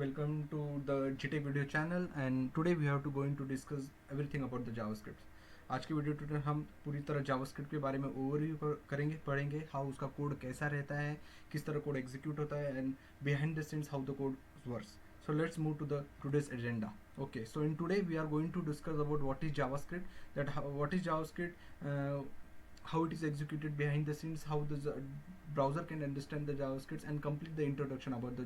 welcome to the GTech video channel and today we have to going to discuss everything about the JavaScript. आज की video tutorial हम पूरी तरह JavaScript के बारे में ओवरव्यू करेंगे, पढ़ेंगे हाउ उसका कोड कैसा रहता है, किस तरह कोड एग्जीक्यूट होता है and behind the scenes how the code works. So let's move to the today's agenda. Okay, so in today we are going to discuss about what is JavaScript, what is JavaScript, how it is executed behind the scenes, how the browser can understand the JavaScript, and complete the introduction about the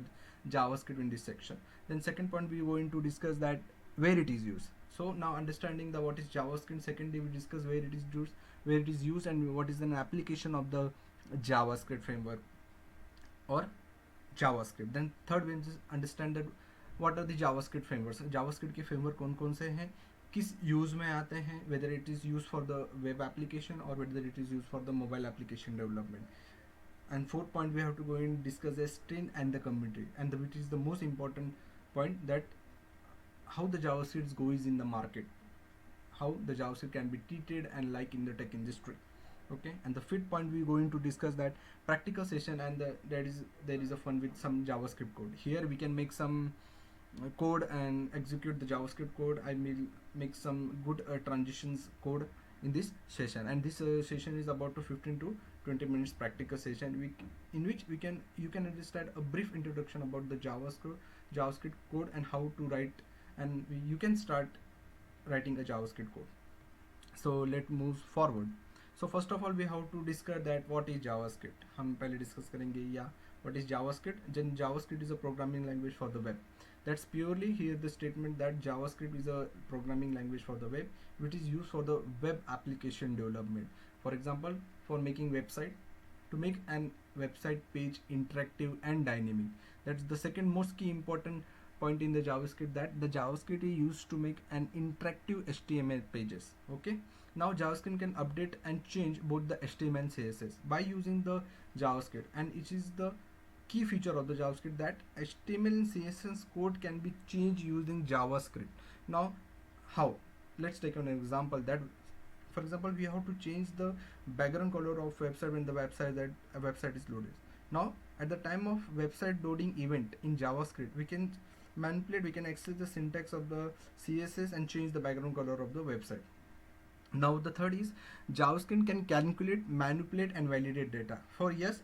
JavaScript in this section. Then second point we are going to discuss that where it is used. So now understanding the what is JavaScript, secondly we discuss where it is used and what is an application of the JavaScript framework or JavaScript. Then third we just understand that what are the JavaScript frameworks. JavaScript के framework कौन कौन से हैं, किस use में आते हैं, whether it is used for the web application or whether it is used for the mobile application development. And fourth point we have to go and discuss the string and the community, and which is the most important point, that how the JavaScript goes in the market, how the JavaScript can be treated and like in the tech industry. Okay, and the fifth point we are going to discuss that practical session, and there is a fun with some JavaScript code. Here we can make some code and execute the JavaScript code. I will make some good transitions code in this session, and this session is about to 15 to 20 minutes practical session in which you can understand a brief introduction about the JavaScript code and how to write, and you can start writing a JavaScript code. So let's move forward. So first of all we have to discuss that what is JavaScript. हम पहले discuss करेंगे what is JavaScript. Then JavaScript is a programming language for the web. That's purely here the statement that JavaScript is a programming language for the web, which is used for the web application development. For example, for making website, to make an website page interactive and dynamic. That's the second most key important point in the JavaScript, that the JavaScript is used to make an interactive HTML pages. Okay, now JavaScript can update and change both the HTML and CSS by using the JavaScript, and it is the key feature of the JavaScript that HTML and CSS code can be changed using JavaScript. Now how? Let's take an example. That for example we have to change the background color of website when the website is loaded. Now at the time of website loading event in JavaScript, we can access the syntax of the CSS and change the background color of the website. Now the third is JavaScript can calculate, manipulate and validate data.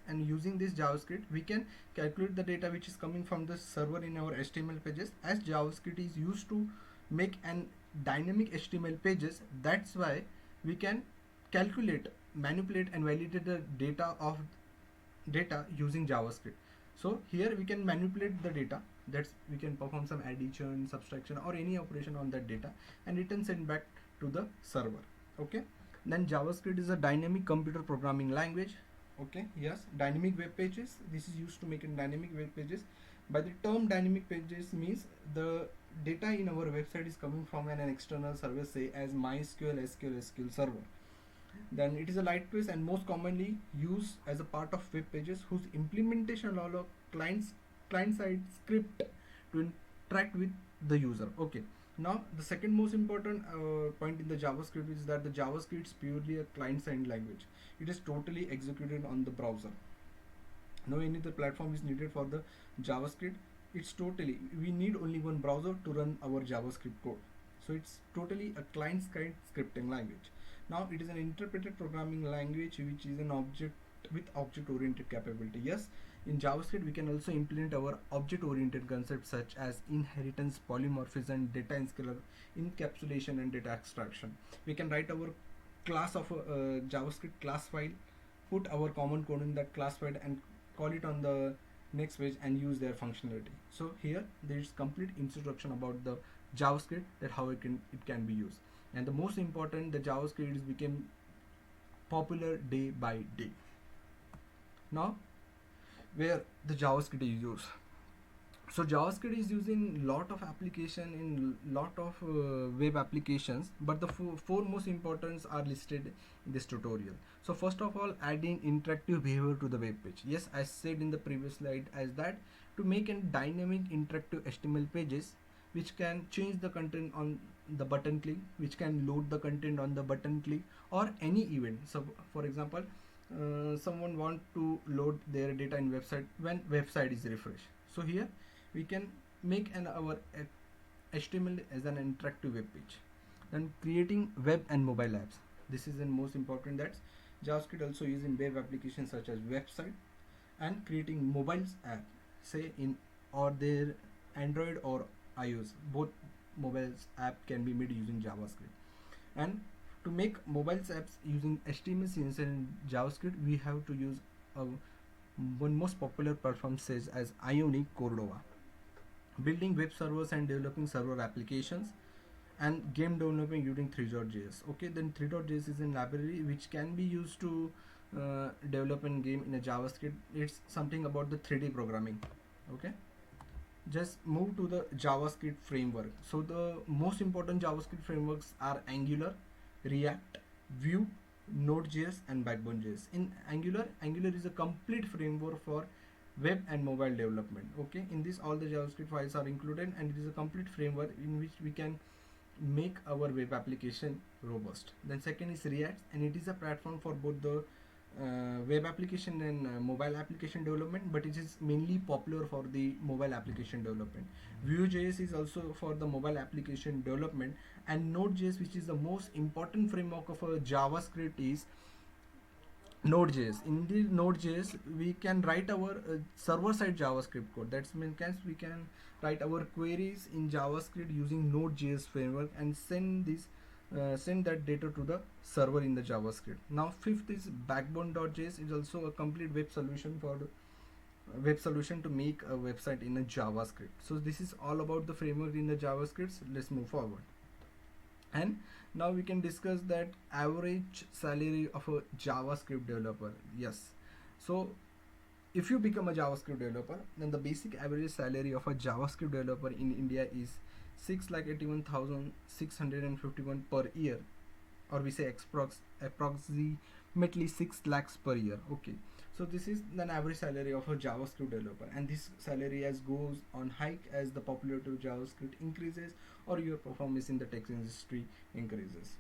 And using this JavaScript we can calculate the data which is coming from the server in our HTML pages, as JavaScript is used to make an dynamic HTML pages. That's why we can calculate, manipulate and validate the data using JavaScript. So here we can manipulate the data, that's we can perform some addition, subtraction or any operation on that data and return send back to the server. Okay, then JavaScript is a dynamic computer programming language. Okay, yes, dynamic web pages, this is used to make in dynamic web pages. By the term dynamic pages means the data in our website is coming from an external service, say as MySQL, SQL server. Then it is a lightweight and most commonly used as a part of web pages whose implementation allow a client-side script to interact with the user. Okay, now the second most important point in the JavaScript is that the JavaScript is purely a client-side language. It is totally executed on the browser. No any other platform is needed for the JavaScript. We need only one browser to run our JavaScript code. So it's totally a client-side scripting language. Now it is an interpreted programming language which is an object-oriented capability. Yes, in JavaScript we can also implement our object-oriented concepts such as inheritance, polymorphism, data encapsulation and data extraction. We can write our class of a JavaScript class file, put our common code in that class file and call it on the next page and use their functionality. So here there is complete introduction about the JavaScript, that how it can be used. And the most important, the JavaScript is became popular day by day. Now where the JavaScript is used. So JavaScript is used in lot of application, in lot of web applications, but the four most importance are listed in this tutorial. So first of all, adding interactive behavior to the web page. Yes, I said in the previous slide as that to make a dynamic interactive HTML pages which can change the content on the button click, which can load the content on the button click or any event. So for example, someone want to load their data in website when website is refreshed. So here we can make our HTML as an interactive web page. Then creating web and mobile apps. This is the most important, that JavaScript also used in web applications such as website, and creating mobiles app, say in or their Android or iOS. Both mobiles app can be made using JavaScript. And to make mobiles apps using HTML, CSS and JavaScript, we have to use one most popular platform says as Ionic Cordova. Building web servers and developing server applications, and game development using 3.js. Okay, then 3.js is a library which can be used to develop a game in a JavaScript. It's something about the 3D programming. Okay, just move to the JavaScript framework. So the most important JavaScript frameworks are Angular, React, Vue, Node.js and Backbone.js. In Angular is a complete framework for web and mobile development. Okay, in this all the JavaScript files are included, and it is a complete framework in which we can make our web application robust. Then second is React, and it is a platform for both the web application and mobile application development, but it is mainly popular for the mobile application development. Vue.js is also for the mobile application development, and Node.js, which is the most important framework of a JavaScript, is Node.js. In the Node.js, we can write our server-side JavaScript code. That means we can write our queries in JavaScript using Node.js framework and send that data to the server in the JavaScript. Now fifth is Backbone.js. Is also a complete web solution to make a website in a JavaScript. So this is all about the framework in the JavaScript. Let's move forward. And now we can discuss that average salary of a JavaScript developer. Yes, so if you become a JavaScript developer, then the basic average salary of a JavaScript developer in India is 6,81,651 per year, or we say approximately 6 lakhs per year. Okay, so this is the average salary of a JavaScript developer, and this salary goes on hike as the popularity of JavaScript increases or your performance in the tech industry increases.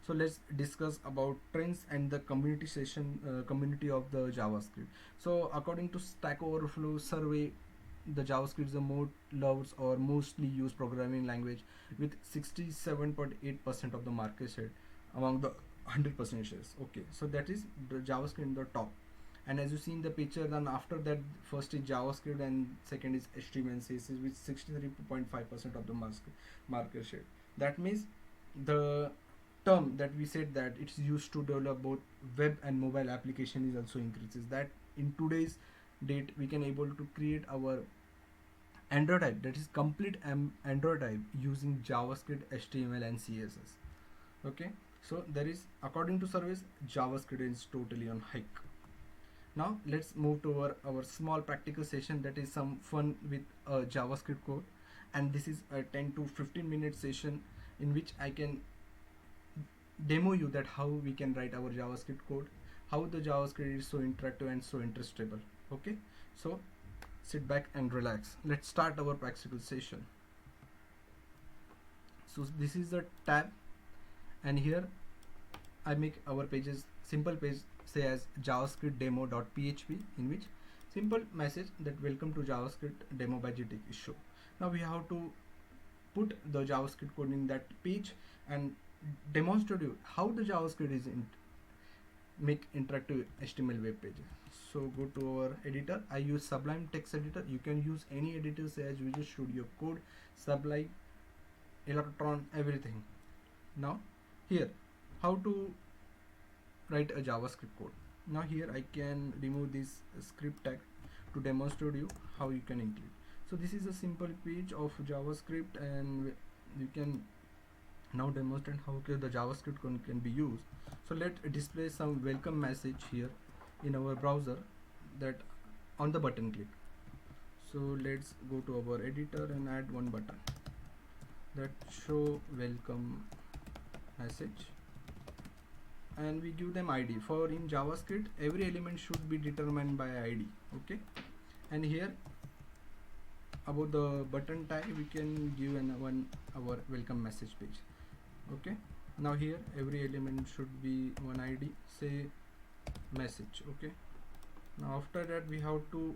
So let's discuss about trends and the community of the JavaScript. So according to Stack Overflow survey, the JavaScript is the most loved or mostly used programming language with 67.8% of the market share among the 100% shares. Okay, so that is the JavaScript in the top. And as you see in the picture, then after that, first is JavaScript and second is HTML and CSS with 63.5% of the market share. That means the term that we said that it's used to develop both web and mobile application is also increases. That in today's date we can able to create our Android app, that is complete Android app using JavaScript, HTML and CSS. Okay, so there is, according to surveys, JavaScript is totally on hike. Now let's move to our small practical session, that is some fun with JavaScript code, and this is a 10 to 15 minute session in which I can demo you that how we can write our JavaScript code, how the JavaScript is so interactive and so interestable. Okay, so sit back and relax. Let's start our practical session. So this is the tab, and here I make our pages, simple page say as JavaScript demo.php, in which simple message that welcome to JavaScript demo by GTech is shown. Now we have to put the JavaScript code in that page and demonstrate you how the JavaScript is make interactive HTML web pages. So go to our editor. I use Sublime Text Editor. You can use any editor say as Visual Studio Code, Sublime, Electron, everything. Now here how to write a JavaScript code. Now here I can remove this script tag to demonstrate you how you can include. So this is a simple page of JavaScript, and you can now demonstrate how the JavaScript can be used. So let's display some welcome message here in our browser, that on the button click. So let's go to our editor and add one button that show welcome message, and we give them ID. For in JavaScript every element should be determined by ID. Okay, and here about the button tag we can give our welcome message page. Okay, now here every element should be one ID, say message. Okay, now after that we have to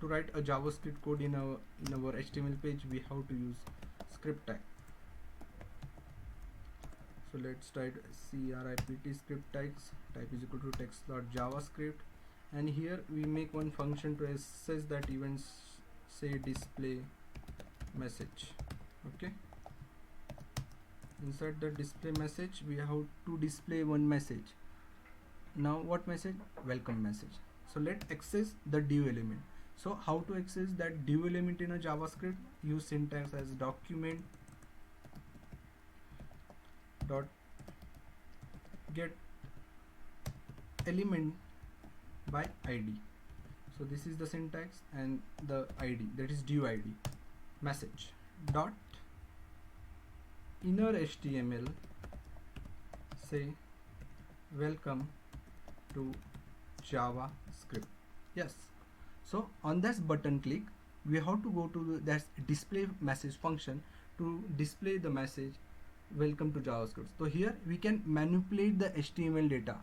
to write a JavaScript code in our HTML page, we have to use script tag. So let's write script script tags, type is equal to text.javascript, and here we make one function to access that events, say display message. Okay, inside the display message we have to display one message. Now what message? Welcome message. So let's access the div element. So how to access that div element in a JavaScript? Use syntax as document dot get element by id. So this is the syntax, and the id, that is div id, message dot inner HTML, say welcome to JavaScript. Yes. So on this button click, we have to go to that display message function to display the message welcome to JavaScript. So here we can manipulate the HTML data.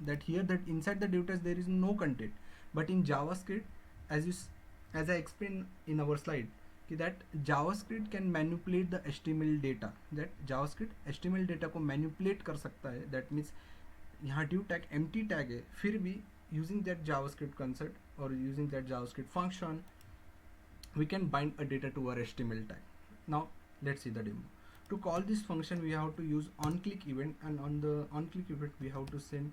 That here, that inside the data there is no content, but in JavaScript, as I explained in our slide, that JavaScript can manipulate the HTML data. That JavaScript HTML data को manipulate कर सकता है. That means यहाँ div tag empty tag है, फिर भी using that JavaScript concept or using that JavaScript function, we can bind a data to our HTML tag. Now let's see the demo. To call this function, we have to use onClick event, and on the onClick event we have to send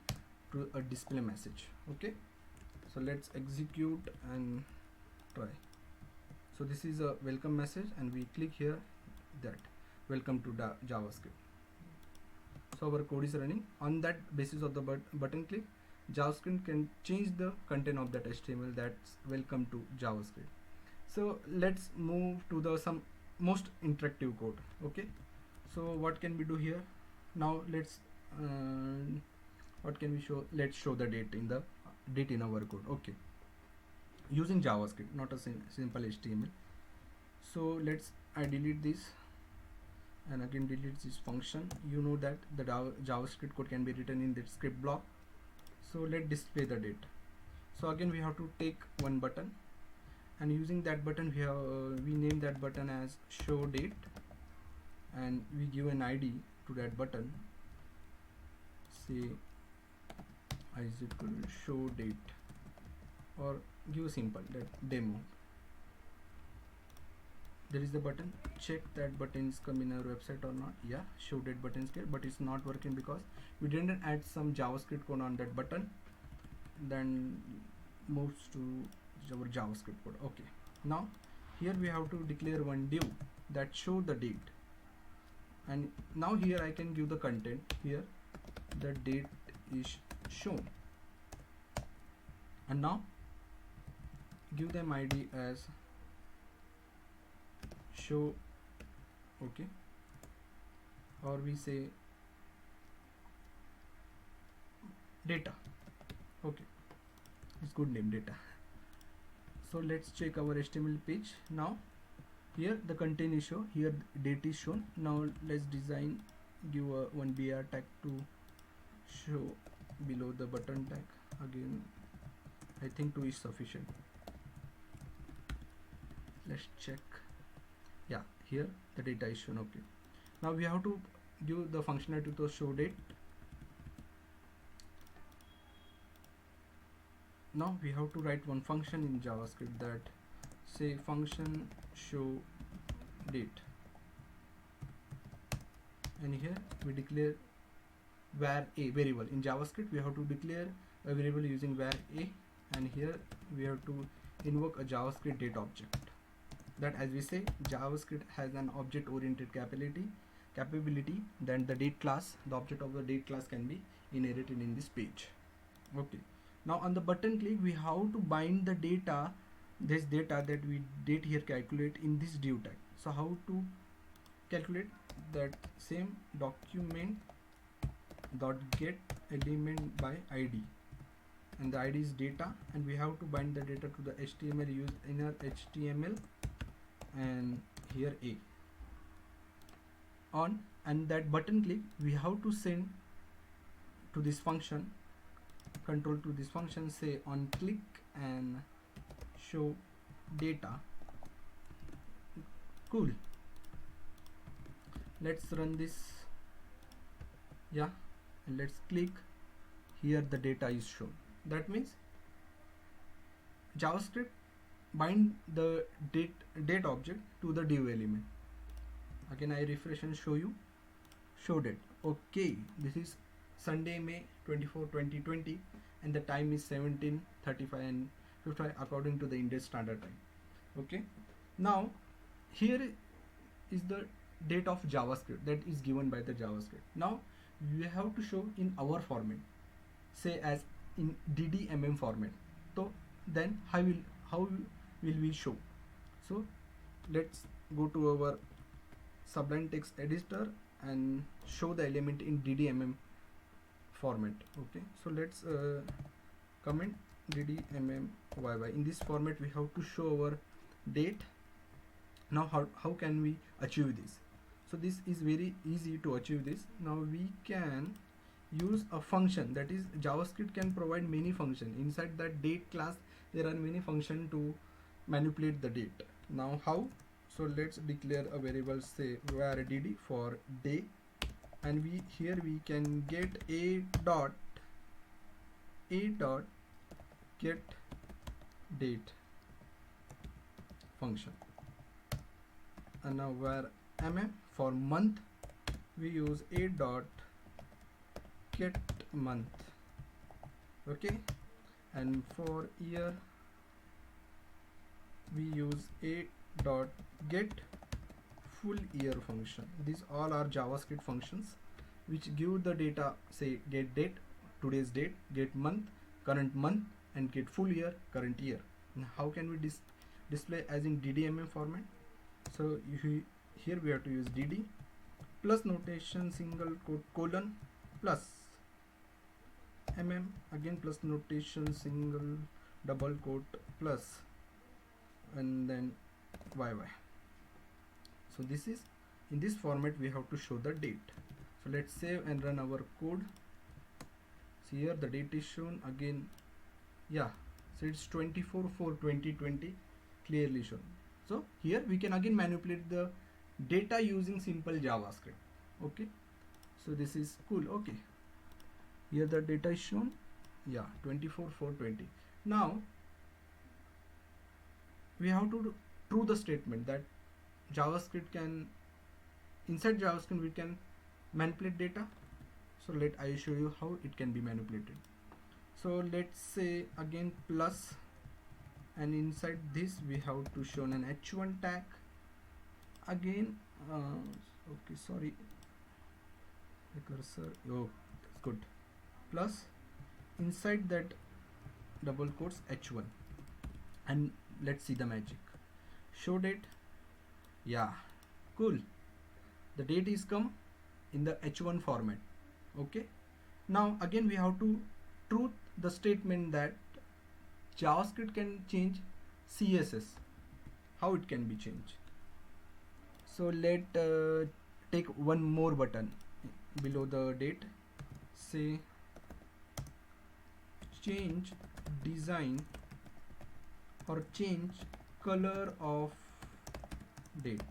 to a display message. Okay, so let's execute and try. So this is a welcome message, and we click here that welcome to JavaScript. So our code is running. On that basis of the button click, JavaScript can change the content of that HTML, that's welcome to JavaScript. So let's move to the some most interactive code. Okay, so what can we do here? Now let's what can we show? Let's show the date in our code. Okay, using JavaScript, not a simple HTML. So I delete this and again delete this function. You know that the JavaScript code can be written in that script block. So let's display the date. So again we have to take one button, and using that button we name that button as show date, and we give an ID to that button, say is equal to show date, or give simple that demo. There is the button. Check that button is come in our website or not. Yeah, show date button is here, but it's not working because we didn't add some JavaScript code on that button. Then moves to our JavaScript code. Okay, now here we have to declare one div that show the date, and now here I can give the content. Here the date is shown, and now give them ID as show. Okay, or we say data. Okay, it's good name, data. So let's check our HTML page. Now here the content is shown, here date is shown. Now let's give one BR tag to show below the button tag. Again I think 2 is sufficient. Let's check. Yeah, here the data is shown. Okay, now we have to give the functionality to show date. Now we have to write one function in JavaScript that say function show date, and here we declare var a variable. In JavaScript we have to declare a variable using var a, and here we have to invoke a JavaScript date object. That, as we say, JavaScript has an object oriented capability, then the date class, the object of the date class can be inherited in this page. Okay, now on the button click we have to bind the data, this data that we did here calculate in this div tag. So how to calculate that? Same document dot get element by id, and the id is data, and we have to bind the data to the HTML, use inner HTML, and here a on, and that button click we have to send to this function, control to this function, say on click and show data. Cool. Let's run this. Yeah, and let's click here. The data is shown. That means JavaScript bind the date object to the div element. Again I refresh and show you. Showed it. Okay, this is Sunday, May 24, 2020, and the time is 17:35 and 55 according to the Indian Standard Time. Okay, now here is the date of JavaScript that is given by the JavaScript. Now we have to show in our format, say as in DDMM format. So then how will we show? So let's go to our Sublime Text Editor and show the element in DDMM format. Okay, so let's comment DDMM YY. In this format we have to show our date. Now how can we achieve this? So this is very easy to achieve this. Now we can use a function, that is JavaScript can provide many functions. Inside that date class there are many functions to manipulate the date. Now how? So let's declare a variable, say var dd for day, and we can get a dot get date function. And now var mm for month, we use a dot get month. Okay, and for year we use a dot get full year function. These all are JavaScript functions which give the data, say get date, today's date, get month, current month, and get full year, current year. Now how can we display as in DDMM format? So here we have to use dd plus notation single quote colon plus mm, again plus notation single double quote plus, and then YY. So this is, in this format we have to show the date. So let's save and run our code. See here the date is shown again. Yeah, so it's 24/4/2020 clearly shown. So here we can again manipulate the data using simple JavaScript. Okay, so this is cool. Okay, here the data is shown. Yeah, 24/4/20. Now we have to true the statement that JavaScript can, inside JavaScript we can manipulate data. So let I show you how it can be manipulated. So let's say again plus, and inside this we have to show an h1 tag again. Okay, sorry, the cursor. Oh, that's good. Plus inside that double quotes h1, and let's see the magic. Show date. Yeah, cool. The date is come in the h1 format. Okay, now again we have to truth the statement that JavaScript can change CSS. How it can be changed? So let take one more button below the date, say change design or change color of date.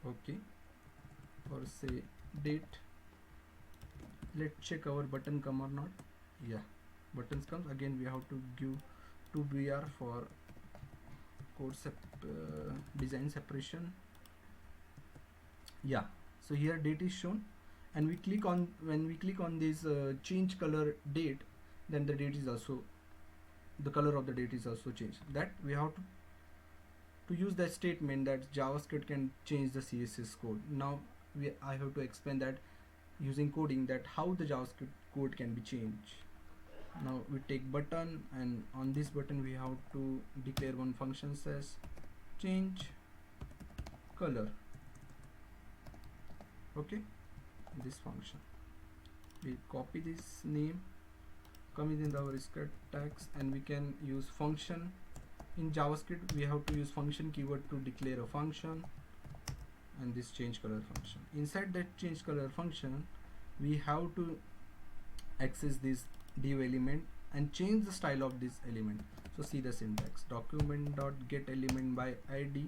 Okay, or say date. Let's check our button come or not. Yeah, buttons comes. Again we have to give 2br for code design separation. Yeah, so here date is shown, and we click on, when we click on this change color date, then the date is also, the color of the date is also changed. That we have to use that statement that JavaScript can change the CSS code. Now I have to explain that using coding, that how the JavaScript code can be changed. Now we take button, and on this button we have to declare one function says change color. Okay, this function, we copy this name, come within our script tags, and we can use function. In JavaScript we have to use function keyword to declare a function, and this change color function. Inside that change color function we have to access this div element and change the style of this element. So see the syntax: document dot get element by id,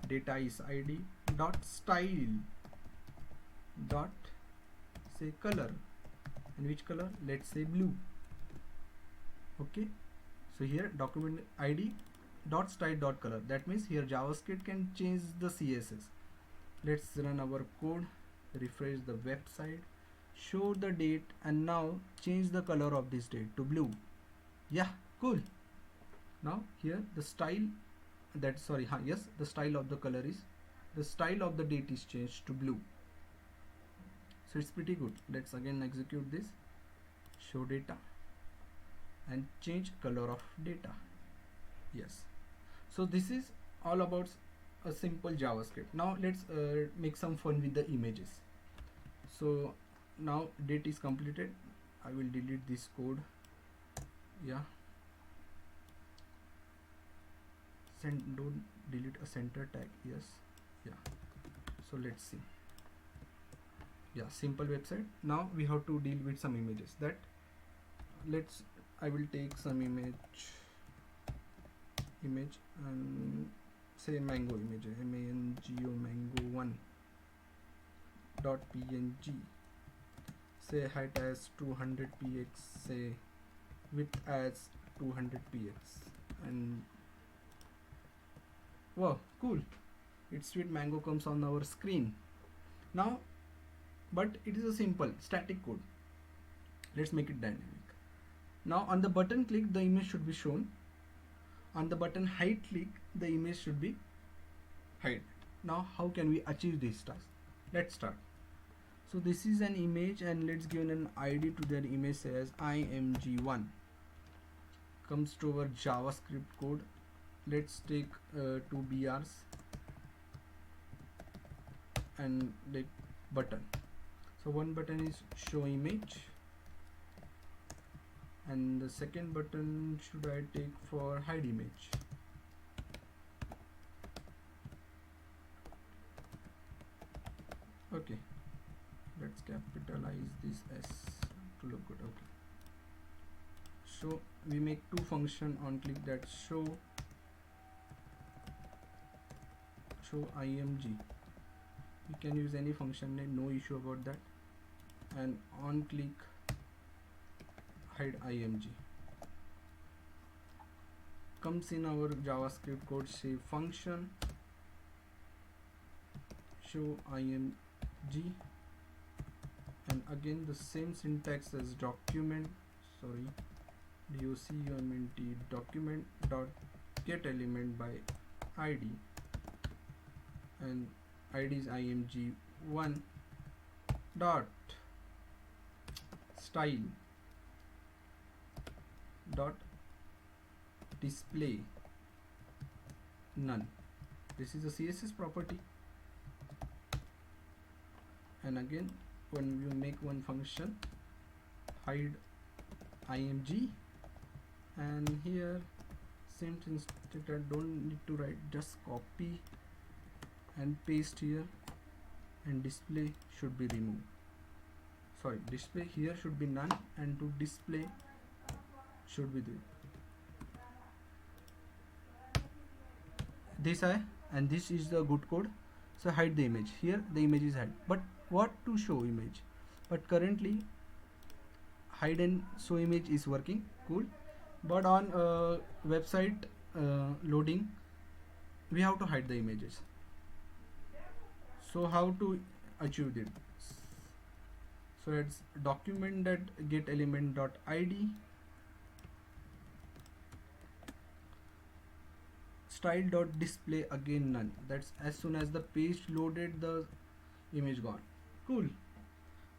data is id, dot style dot say color, and which color? Let's say blue. Okay, so here document id dot style dot color, that means here JavaScript can change the CSS. Let's run our code, refresh the website, show the date, and now change the color of this date to blue. Yeah, cool. Now here the style, yes, the style of the color is, the style of the date is changed to blue. So it's pretty good. Let's again execute this, show data, and change color of data. Yes, so this is all about a simple JavaScript. Now let's make some fun with the images. So now date is completed. I will delete this code. Yeah, don't delete a center tag. Yes, yeah. So let's see. Yeah, simple website. Now we have to deal with some images. That I will take some image and say mango image, mango1 dot png, say height as 200 px, say width as 200 px, and wow, cool, it's sweet mango comes on our screen now. But it is a simple static code. Let's make it dynamic. Now on the button click, the image should be shown. On the button hide click, the image should be hide. Now how can we achieve this task? Let's start. So this is an image, and let's give an ID to that image, says img1. Comes to our JavaScript code. Let's take 2 BRs and the button. So one button is show image, and the second button should I take for hide image. Okay, let's capitalize this S to look good. Okay, so we make two function on click, that show img. You can use any function name, no issue about that. And on click hide img. Comes in our JavaScript code, say function show img, and again the same syntax as document document dot get element by id, and id is img1 dot style dot display none. This is a CSS property. And again, when you make one function hide img, and here sentence data don't need to write, just copy and paste here, and display should be removed. Sorry, display here should be none, and to display should be there. This and this is the good code. So hide the image. Here the image is hide, but what to show image? But currently hide and show image is working cool, but on website loading we have to hide the images. So how to achieve it? So it's document that get element dot id, style dot display, again none. That's as soon as the page loaded, the image gone. Cool.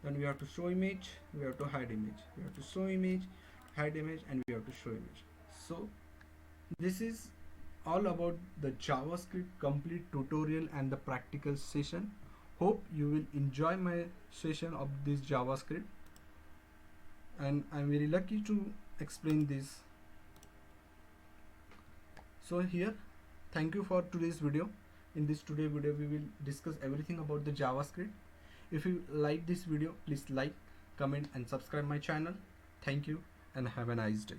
Then we have to show image, we have to hide image, we have to show image, hide image, and we have to show image. So this is all about the JavaScript complete tutorial and the practical session. Hope you will enjoy my session of this JavaScript, and I'm very lucky to explain this. So here, thank you for today's video. In this video we will discuss everything about the JavaScript. If you like this video, please like, comment and subscribe my channel. Thank you and have a nice day.